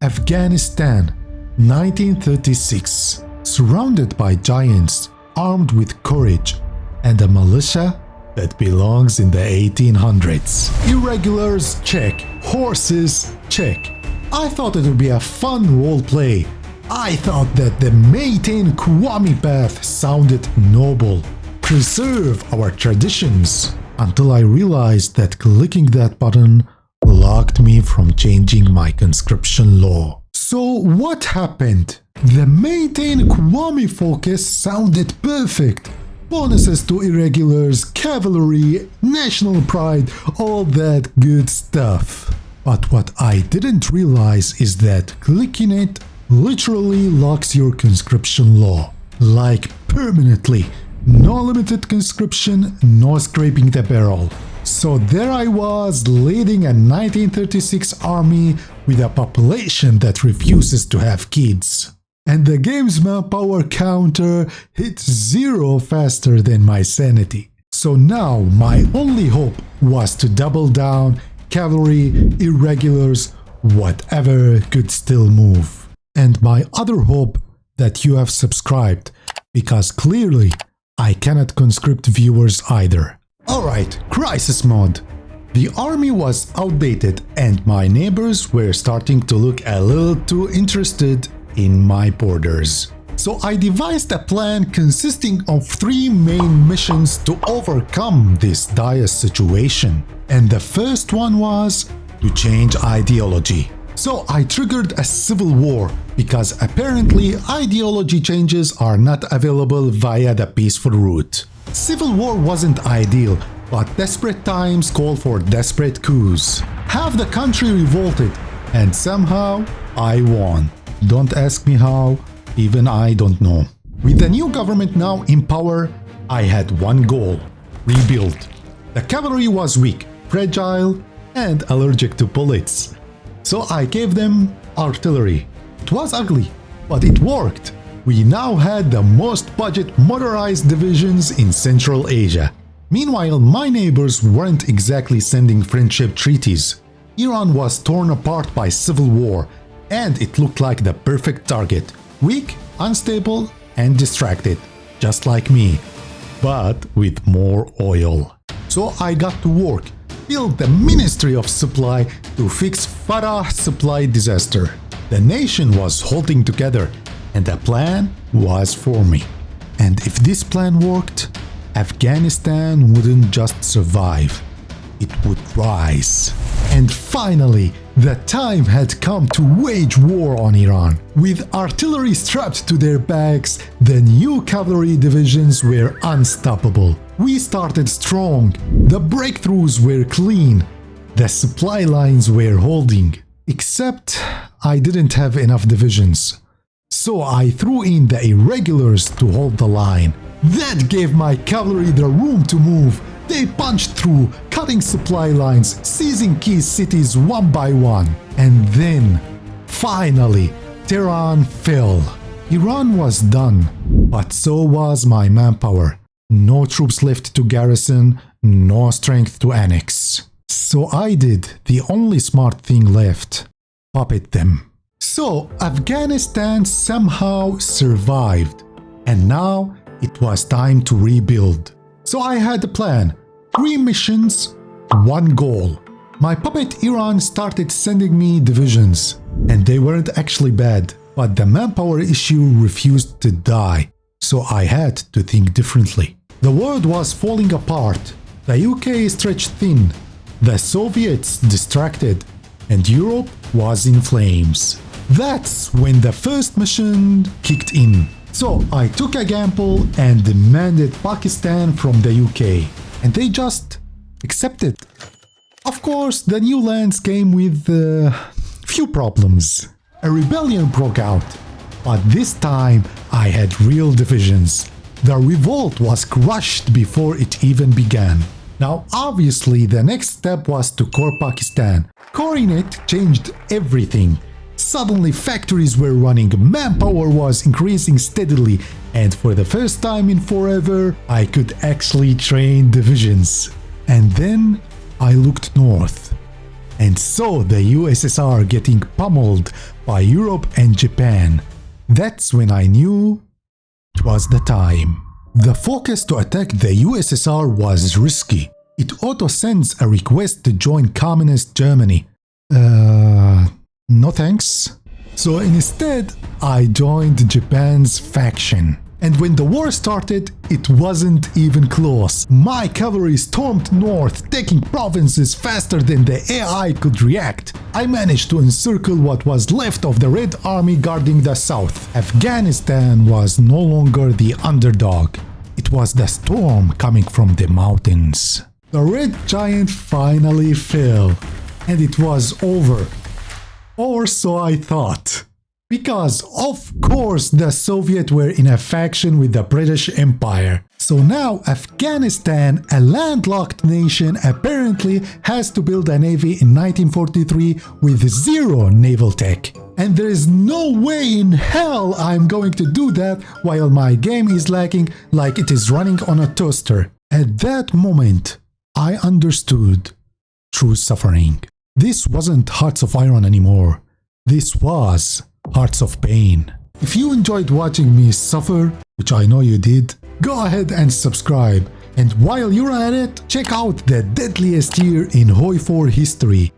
Afghanistan, 1936. Surrounded by giants, armed with courage, and a militia that belongs in the 1800s. Irregulars, check. Horses, check. I thought it would be a fun roleplay. I thought that the maintain Kwame path sounded noble. Preserve our traditions. Until I realized that clicking that button blocked me from changing my conscription law. So what happened? The maintain Kwame focus sounded perfect. Bonuses to irregulars, cavalry, national pride, all that good stuff. But what I didn't realize is that clicking it literally locks your conscription law. Like permanently. No limited conscription, no scraping the barrel. So there I was, leading a 1936 army with a population that refuses to have kids. And the game's manpower counter hit 0 faster than my sanity. So now my only hope was to double down, cavalry, irregulars, whatever could still move. And my other hope that you have subscribed, because clearly I cannot conscript viewers either. Alright, crisis mode. The army was outdated and my neighbors were starting to look a little too interested in my borders. So I devised a plan consisting of 3 main missions to overcome this dire situation. And the first one was to change ideology. So I triggered a civil war because apparently ideology changes are not available via the peaceful route. Civil war wasn't ideal, but desperate times call for desperate coups. Half the country revolted, and somehow I won. Don't ask me how, even I don't know. With the new government now in power, I had one goal: rebuild. The cavalry was weak, fragile, and allergic to bullets. So I gave them artillery. It was ugly, but it worked. We now had the most budget motorized divisions in Central Asia. Meanwhile, my neighbors weren't exactly sending friendship treaties. Iran was torn apart by civil war, and it looked like the perfect target. Weak, unstable, and distracted, just like me, but with more oil. So I got to work, build the Ministry of Supply to fix Farah supply disaster. The nation was holding together, and a plan was for me. And if this plan worked, Afghanistan wouldn't just survive, it would rise. And finally, the time had come to wage war on Iran. With artillery strapped to their backs, the new cavalry divisions were unstoppable. We started strong, the breakthroughs were clean, the supply lines were holding. Except I didn't have enough divisions. So I threw in the irregulars to hold the line. That gave my cavalry the room to move. They punched through, cutting supply lines, seizing key cities one by one. And then, finally, Tehran fell. Iran was done, but so was my manpower. No troops left to garrison, no strength to annex. So I did the only smart thing left: puppet them. So Afghanistan somehow survived, and now it was time to rebuild. So I had a plan: 3 missions, 1 goal. My puppet Iran started sending me divisions, and they weren't actually bad, but the manpower issue refused to die, so I had to think differently. The world was falling apart, the UK stretched thin, the Soviets distracted, and Europe was in flames. That's when the first mission kicked in. So I took a gamble and demanded Pakistan from the UK, and they just accepted. Of course, the new lands came with few problems. A rebellion broke out, but this time I had real divisions. The revolt was crushed before it even began. Now obviously the next step was to core Pakistan. Coring it changed everything. Suddenly factories were running, manpower was increasing steadily, and for the first time in forever, I could actually train divisions. And then I looked north. and saw the USSR getting pummeled by Europe and Japan. That's when I knew it was the time. The focus to attack the USSR was risky. It auto-sends a request to join Communist Germany. No thanks. So instead, I joined Japan's faction. And when the war started, it wasn't even close. My cavalry stormed north, taking provinces faster than the AI could react. I managed to encircle what was left of the Red Army guarding the south. Afghanistan was no longer the underdog. It was the storm coming from the mountains. The Red Giant finally fell, and it was over. Or so I thought. Because, of course, the Soviets were in a faction with the British Empire. So now Afghanistan, a landlocked nation, apparently has to build a navy in 1943 with zero naval tech. And there is no way in hell I'm going to do that while my game is lagging like it is running on a toaster. At that moment, I understood true suffering. This wasn't Hearts of Iron anymore. This was Hearts of Pain. If you enjoyed watching me suffer, which I know you did, go ahead and subscribe. And while you're at it, check out the deadliest year in Hoi 4 history.